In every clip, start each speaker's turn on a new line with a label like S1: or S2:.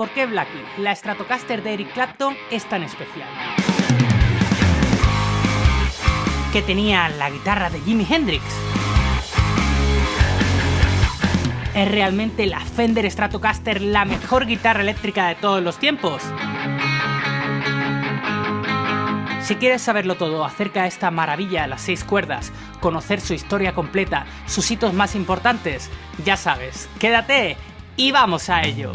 S1: ¿Por qué Blackie, la Stratocaster de Eric Clapton, es tan especial? ¿Qué tenía la guitarra de Jimi Hendrix? ¿Es realmente la Fender Stratocaster la mejor guitarra eléctrica de todos los tiempos? Si quieres saberlo todo acerca de esta maravilla de las 6 cuerdas, conocer su historia completa, sus hitos más importantes, ya sabes, quédate y vamos a ello.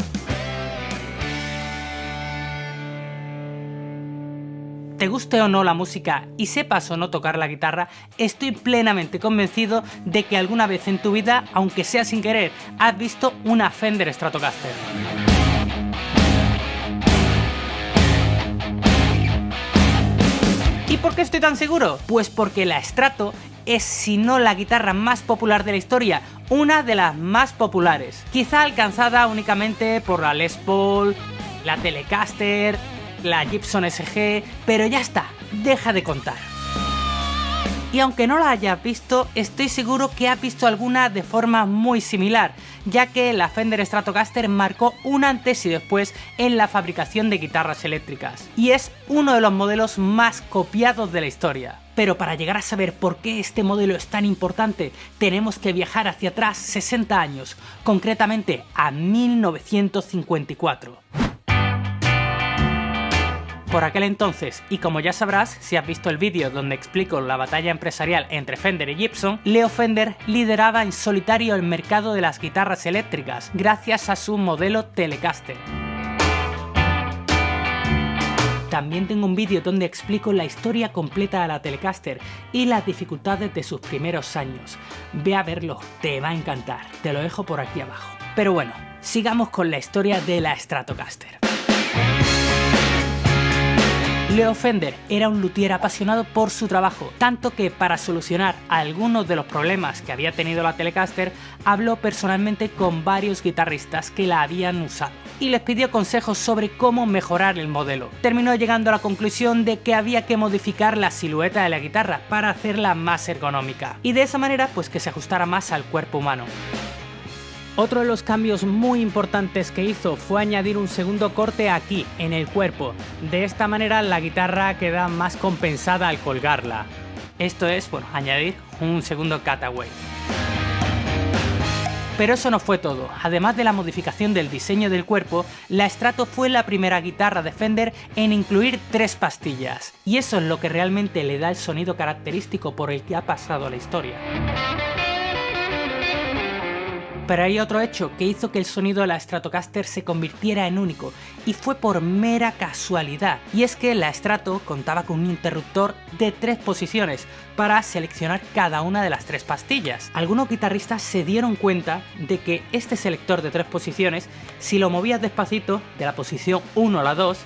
S1: Te guste o no la música y sepas o no tocar la guitarra, estoy plenamente convencido de que alguna vez en tu vida, aunque sea sin querer, has visto una Fender Stratocaster. ¿Y por qué estoy tan seguro? Pues porque la Strato es, si no la guitarra más popular de la historia, una de las más populares. Quizá alcanzada únicamente por la Les Paul, la Telecaster, la Gibson SG, pero ya está, deja de contar. Y aunque no la hayas visto, estoy seguro que has visto alguna de forma muy similar, ya que la Fender Stratocaster marcó un antes y después en la fabricación de guitarras eléctricas, y es uno de los modelos más copiados de la historia. Pero para llegar a saber por qué este modelo es tan importante, tenemos que viajar hacia atrás 60 años, concretamente a 1954. Por aquel entonces, y como ya sabrás si has visto el vídeo donde explico la batalla empresarial entre Fender y Gibson, Leo Fender lideraba en solitario el mercado de las guitarras eléctricas gracias a su modelo Telecaster. También tengo un vídeo donde explico la historia completa de la Telecaster y las dificultades de sus primeros años. Ve a verlo, te va a encantar, te lo dejo por aquí abajo. Pero bueno, sigamos con la historia de la Stratocaster. Leo Fender era un luthier apasionado por su trabajo, tanto que para solucionar algunos de los problemas que había tenido la Telecaster, habló personalmente con varios guitarristas que la habían usado y les pidió consejos sobre cómo mejorar el modelo. Terminó llegando a la conclusión de que había que modificar la silueta de la guitarra para hacerla más ergonómica y de esa manera pues que se ajustara más al cuerpo humano. Otro de los cambios muy importantes que hizo fue añadir un segundo corte aquí, en el cuerpo. De esta manera la guitarra queda más compensada al colgarla. Esto es, bueno, añadir un segundo cutaway. Pero eso no fue todo. Además de la modificación del diseño del cuerpo, la Strato fue la primera guitarra de Fender en incluir 3 pastillas. Y eso es lo que realmente le da el sonido característico por el que ha pasado a la historia. Pero hay otro hecho que hizo que el sonido de la Stratocaster se convirtiera en único, y fue por mera casualidad, y es que la Strato contaba con un interruptor de 3 posiciones para seleccionar cada una de las 3 pastillas. Algunos guitarristas se dieron cuenta de que este selector de 3 posiciones, si lo movías despacito, de la posición 1 a la 2,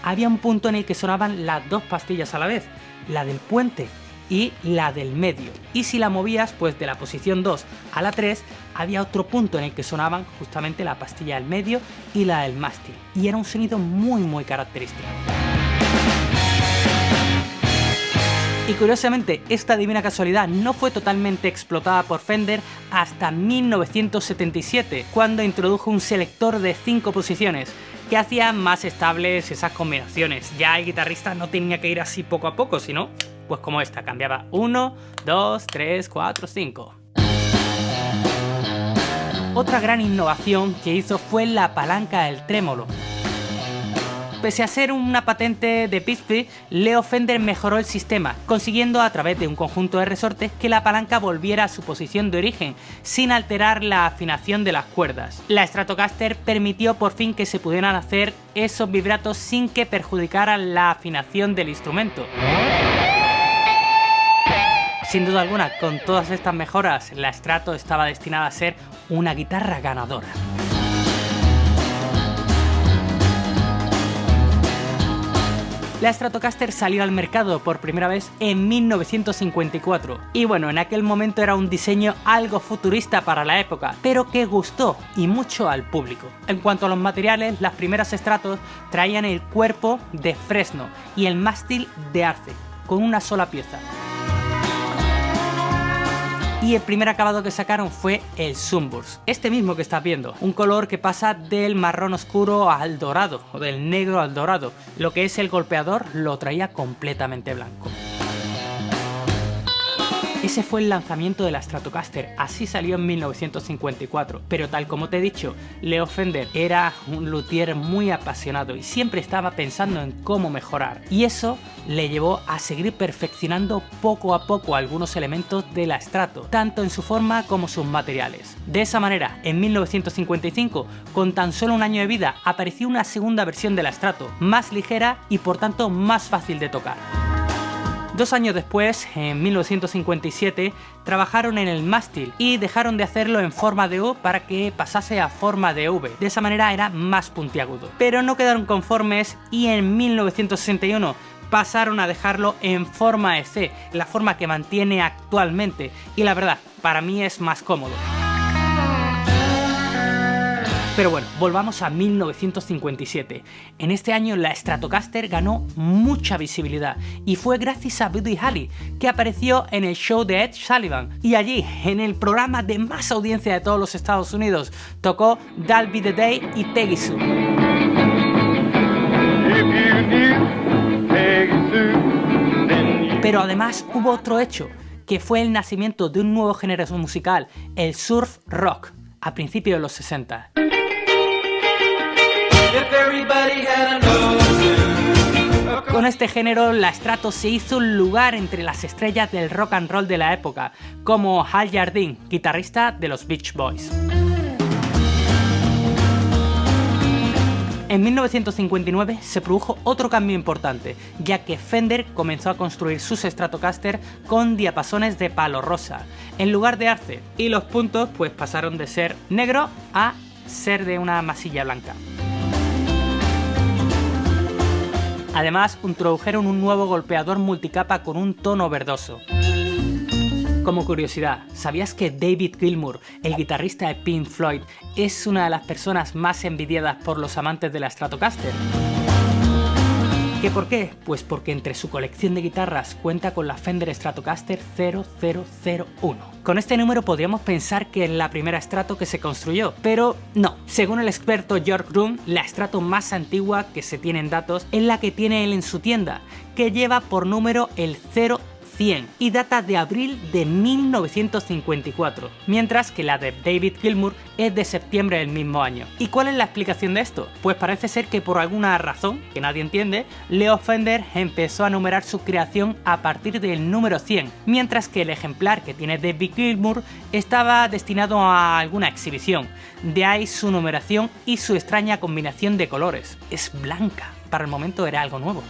S1: había un punto en el que sonaban las 2 pastillas a la vez, la del puente y la del medio, y si la movías pues de la posición 2 a la 3 había otro punto en el que sonaban justamente la pastilla del medio y la del mástil, y era un sonido muy característico. Y curiosamente, esta divina casualidad no fue totalmente explotada por Fender hasta 1977, cuando introdujo un selector de 5 posiciones, que hacía más estables esas combinaciones. Ya el guitarrista no tenía que ir así poco a poco, sino pues como esta, cambiaba 1, 2, 3, 4, 5. Otra gran innovación que hizo fue la palanca del trémolo. Pese a ser una patente de Pittsburgh, Leo Fender mejoró el sistema, consiguiendo a través de un conjunto de resortes que la palanca volviera a su posición de origen, sin alterar la afinación de las cuerdas. La Stratocaster permitió por fin que se pudieran hacer esos vibratos sin que perjudicaran la afinación del instrumento. Sin duda alguna, con todas estas mejoras, la Strato estaba destinada a ser una guitarra ganadora. La Stratocaster salió al mercado por primera vez en 1954 y bueno, en aquel momento era un diseño algo futurista para la época, pero que gustó y mucho al público. En cuanto a los materiales, las primeras Stratos traían el cuerpo de fresno y el mástil de arce, con una sola pieza. y el primer acabado que sacaron fue el Sunburst, este mismo que estás viendo, un color que pasa del marrón oscuro al dorado o del negro al dorado. Lo que es el golpeador lo traía completamente blanco. Ese fue el lanzamiento de la Stratocaster, así salió en 1954, pero tal como te he dicho, Leo Fender era un luthier muy apasionado y siempre estaba pensando en cómo mejorar, y eso le llevó a seguir perfeccionando poco a poco algunos elementos de la Strato, tanto en su forma como sus materiales. De esa manera, en 1955, con tan solo un año de vida, apareció una segunda versión de la Strato, más ligera y por tanto más fácil de tocar. 2 años después, en 1957, trabajaron en el mástil y dejaron de hacerlo en forma de U para que pasase a forma de V. De esa manera era más puntiagudo. Pero no quedaron conformes y en 1961 pasaron a dejarlo en forma de C, la forma que mantiene actualmente. Y la verdad, para mí es más cómodo. Pero bueno, volvamos a 1957. En este año la Stratocaster ganó mucha visibilidad y fue gracias a Buddy Holly, que apareció en el show de Ed Sullivan, y allí, en el programa de más audiencia de todos los Estados Unidos, tocó That'll Be the Day y Peggy Sue. Pero además hubo otro hecho, que fue el nacimiento de un nuevo género musical, el surf rock, a principios de los 60. Con este género, la Strato se hizo un lugar entre las estrellas del rock and roll de la época, como Hal Jardine, guitarrista de los Beach Boys. En 1959 se produjo otro cambio importante, ya que Fender comenzó a construir sus Stratocaster con diapasones de palo rosa, en lugar de arce, y los puntos pues pasaron de ser negro a ser de una masilla blanca. Además, introdujeron un nuevo golpeador multicapa con un tono verdoso. Como curiosidad, ¿sabías que David Gilmour, el guitarrista de Pink Floyd, es una de las personas más envidiadas por los amantes de la Stratocaster? ¿Qué por qué? Pues porque entre su colección de guitarras cuenta con la Fender Stratocaster 0001. Con este número podríamos pensar que es la primera Strato que se construyó, pero no. Según el experto George Grun, la Strato más antigua que se tiene en datos es la que tiene él en su tienda, que lleva por número el 0100 y data de abril de 1954, mientras que la de David Gilmour es de septiembre del mismo año. ¿Y cuál es la explicación de esto? Pues parece ser que por alguna razón que nadie entiende, Leo Fender empezó a numerar su creación a partir del número 100, mientras que el ejemplar que tiene David Gilmour estaba destinado a alguna exhibición. De ahí su numeración y su extraña combinación de colores. Es blanca. Para el momento era algo nuevo.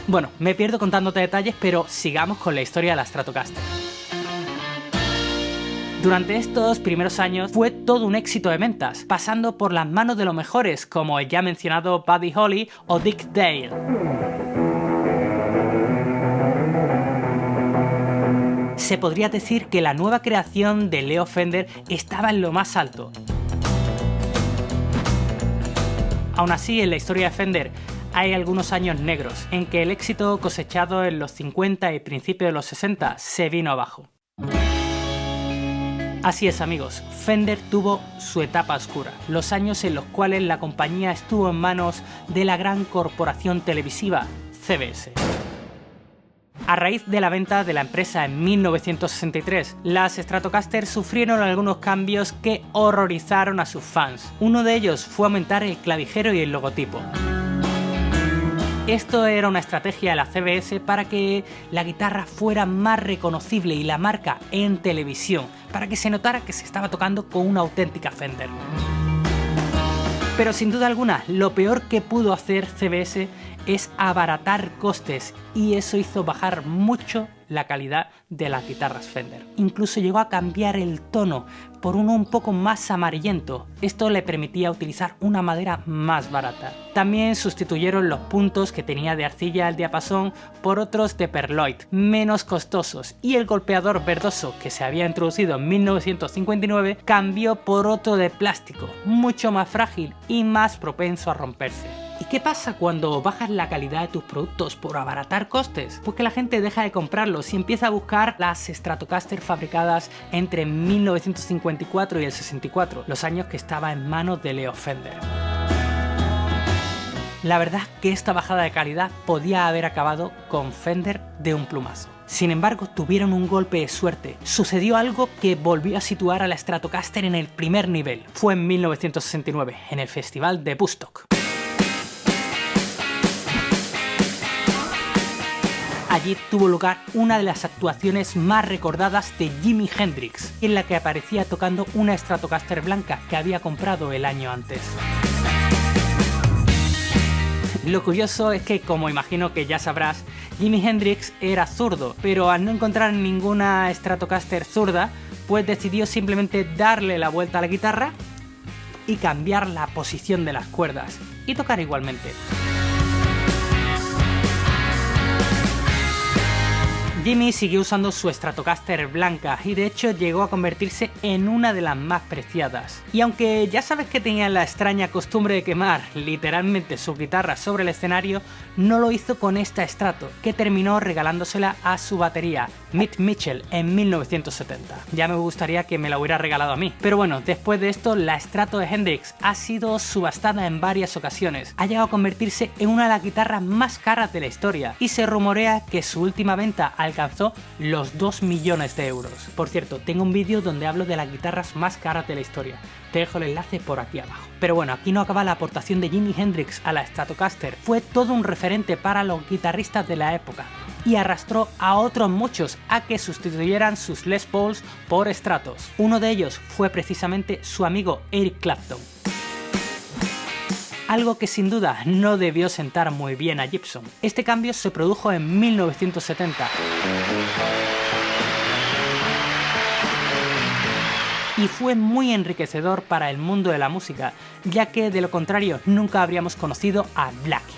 S1: Bueno, me pierdo contándote detalles, pero sigamos con la historia de la Stratocaster. Durante estos primeros años fue todo un éxito de ventas, pasando por las manos de los mejores como el ya mencionado Buddy Holly o Dick Dale. Se podría decir que la nueva creación de Leo Fender estaba en lo más alto. Aún así, en la historia de Fender hay algunos años negros, en que el éxito cosechado en los 50 y principios de los 60 se vino abajo. Así es, amigos, Fender tuvo su etapa oscura, los años en los cuales la compañía estuvo en manos de la gran corporación televisiva CBS. A raíz de la venta de la empresa en 1963, las Stratocaster sufrieron algunos cambios que horrorizaron a sus fans. Uno de ellos fue aumentar el clavijero y el logotipo. Esto era una estrategia de la CBS para que la guitarra fuera más reconocible y la marca en televisión, para que se notara que se estaba tocando con una auténtica Fender. Pero sin duda alguna, lo peor que pudo hacer CBS es abaratar costes, y eso hizo bajar mucho la calidad de las guitarras Fender. Incluso llegó a cambiar el tono por uno un poco más amarillento. Esto le permitía utilizar una madera más barata. También sustituyeron los puntos que tenía de arcilla el diapasón por otros de perloid, menos costosos, y el golpeador verdoso que se había introducido en 1959 cambió por otro de plástico, mucho más frágil y más propenso a romperse. ¿Y qué pasa cuando bajas la calidad de tus productos por abaratar costes? Pues que la gente deja de comprarlos y empieza a buscar las Stratocaster fabricadas entre 1954 y el 64, los años que estaba en manos de Leo Fender. La verdad que esta bajada de calidad podía haber acabado con Fender de un plumazo. Sin embargo, tuvieron un golpe de suerte. Sucedió algo que volvió a situar a la Stratocaster en el primer nivel. Fue en 1969, en el Festival de Woodstock. Allí tuvo lugar una de las actuaciones más recordadas de Jimi Hendrix, en la que aparecía tocando una Stratocaster blanca que había comprado el año antes. Lo curioso es que, como imagino que ya sabrás, Jimi Hendrix era zurdo, pero al no encontrar ninguna Stratocaster zurda, pues decidió simplemente darle la vuelta a la guitarra y cambiar la posición de las cuerdas, y tocar igualmente. Jimi siguió usando su Stratocaster blanca y de hecho llegó a convertirse en una de las más preciadas. Y aunque ya sabes que tenía la extraña costumbre de quemar literalmente su guitarra sobre el escenario, no lo hizo con esta Strato, que terminó regalándosela a su batería, Mitch Mitchell, en 1970. Ya me gustaría que me la hubiera regalado a mí. Pero bueno, después de esto, la Strato de Hendrix ha sido subastada en varias ocasiones. Ha llegado a convertirse en una de las guitarras más caras de la historia y se rumorea que su última venta alcanzó los 2 millones de euros. Por cierto, tengo un vídeo donde hablo de las guitarras más caras de la historia. Te dejo el enlace por aquí abajo. Pero bueno, aquí no acaba la aportación de Jimi Hendrix a la Stratocaster. Fue todo un referente para los guitarristas de la época y arrastró a otros muchos a que sustituyeran sus Les Pauls por Stratos. Uno de ellos fue precisamente su amigo Eric Clapton. Algo que sin duda no debió sentar muy bien a Gibson. Este cambio se produjo en 1970. Y fue muy enriquecedor para el mundo de la música, ya que de lo contrario nunca habríamos conocido a Blackie.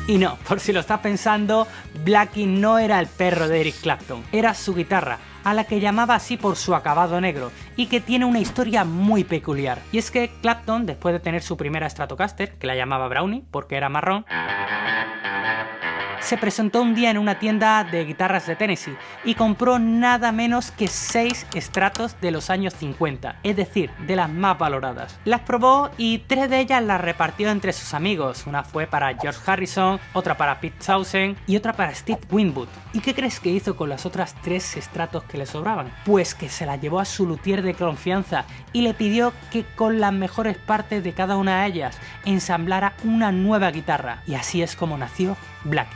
S1: Y no, por si lo estás pensando, Blackie no era el perro de Eric Clapton, era su guitarra, a la que llamaba así por su acabado negro, y que tiene una historia muy peculiar. Y es que Clapton, después de tener su primera Stratocaster, que la llamaba Brownie porque era marrón, se presentó un día en una tienda de guitarras de Tennessee y compró nada menos que 6 Stratos de los años 50, es decir, de las más valoradas. Las probó y 3 de ellas las repartió entre sus amigos. Una fue para George Harrison, otra para Pete Townshend y otra para Steve Winwood. ¿Y qué crees que hizo con las otras 3 Stratos que le sobraban? Pues que se las llevó a su luthier de confianza y le pidió que con las mejores partes de cada una de ellas ensamblara una nueva guitarra. Y así es como nació Blackie.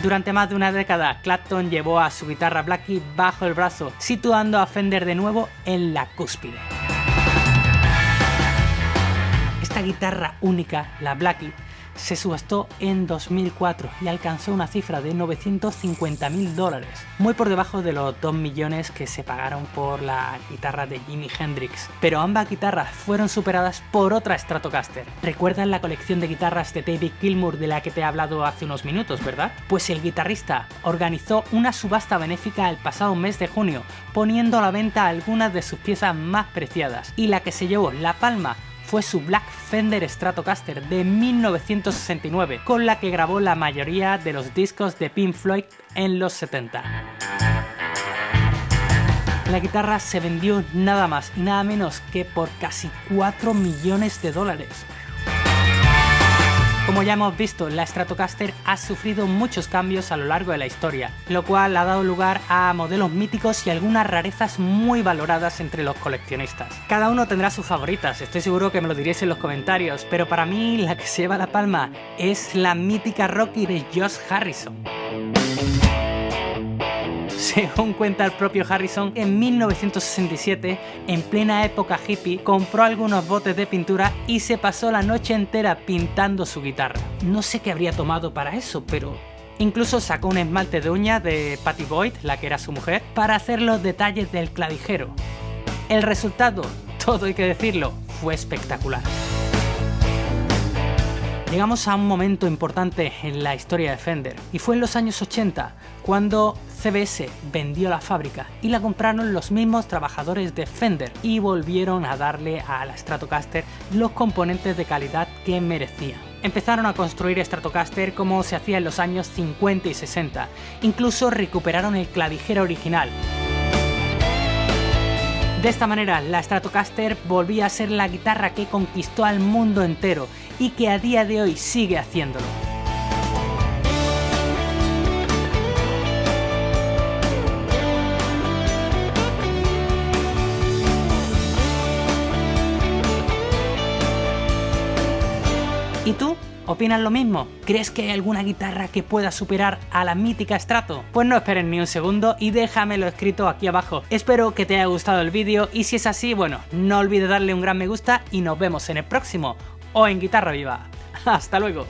S1: Durante más de una década, Clapton llevó a su guitarra Blackie bajo el brazo, situando a Fender de nuevo en la cúspide. Esta guitarra única, la Blackie, se subastó en 2004 y alcanzó una cifra de $950.000, muy por debajo de los 2 millones que se pagaron por la guitarra de Jimi Hendrix. Pero ambas guitarras fueron superadas por otra Stratocaster. ¿Recuerdas la colección de guitarras de David Gilmour de la que te he hablado hace unos minutos, verdad? Pues el guitarrista organizó una subasta benéfica el pasado mes de junio, poniendo a la venta algunas de sus piezas más preciadas, y la que se llevó la palma fue su Black Fender Stratocaster de 1969, con la que grabó la mayoría de los discos de Pink Floyd en los 70. La guitarra se vendió nada más y nada menos que por casi $4 millones. Como ya hemos visto, la Stratocaster ha sufrido muchos cambios a lo largo de la historia, lo cual ha dado lugar a modelos míticos y algunas rarezas muy valoradas entre los coleccionistas. Cada uno tendrá sus favoritas, estoy seguro que me lo diréis en los comentarios, pero para mí la que se lleva la palma es la mítica Rocky de George Harrison. Según cuenta el propio Harrison, en 1967, en plena época hippie, compró algunos botes de pintura y se pasó la noche entera pintando su guitarra. No sé qué habría tomado para eso, pero incluso sacó un esmalte de uña de Patty Boyd, la que era su mujer, para hacer los detalles del clavijero. El resultado, todo hay que decirlo, fue espectacular. Llegamos a un momento importante en la historia de Fender, y fue en los años 80, cuando CBS vendió la fábrica y la compraron los mismos trabajadores de Fender y volvieron a darle a la Stratocaster los componentes de calidad que merecía. Empezaron a construir Stratocaster como se hacía en los años 50 y 60, incluso recuperaron el clavijero original. De esta manera, la Stratocaster volvía a ser la guitarra que conquistó al mundo entero y que a día de hoy sigue haciéndolo. ¿Y tú? ¿Opinas lo mismo? ¿Crees que hay alguna guitarra que pueda superar a la mítica Strato? Pues no esperes ni un segundo y déjamelo escrito aquí abajo. Espero que te haya gustado el vídeo y si es así, bueno, no olvides darle un gran me gusta y nos vemos en el próximo o en Guitarra Viva. ¡Hasta luego!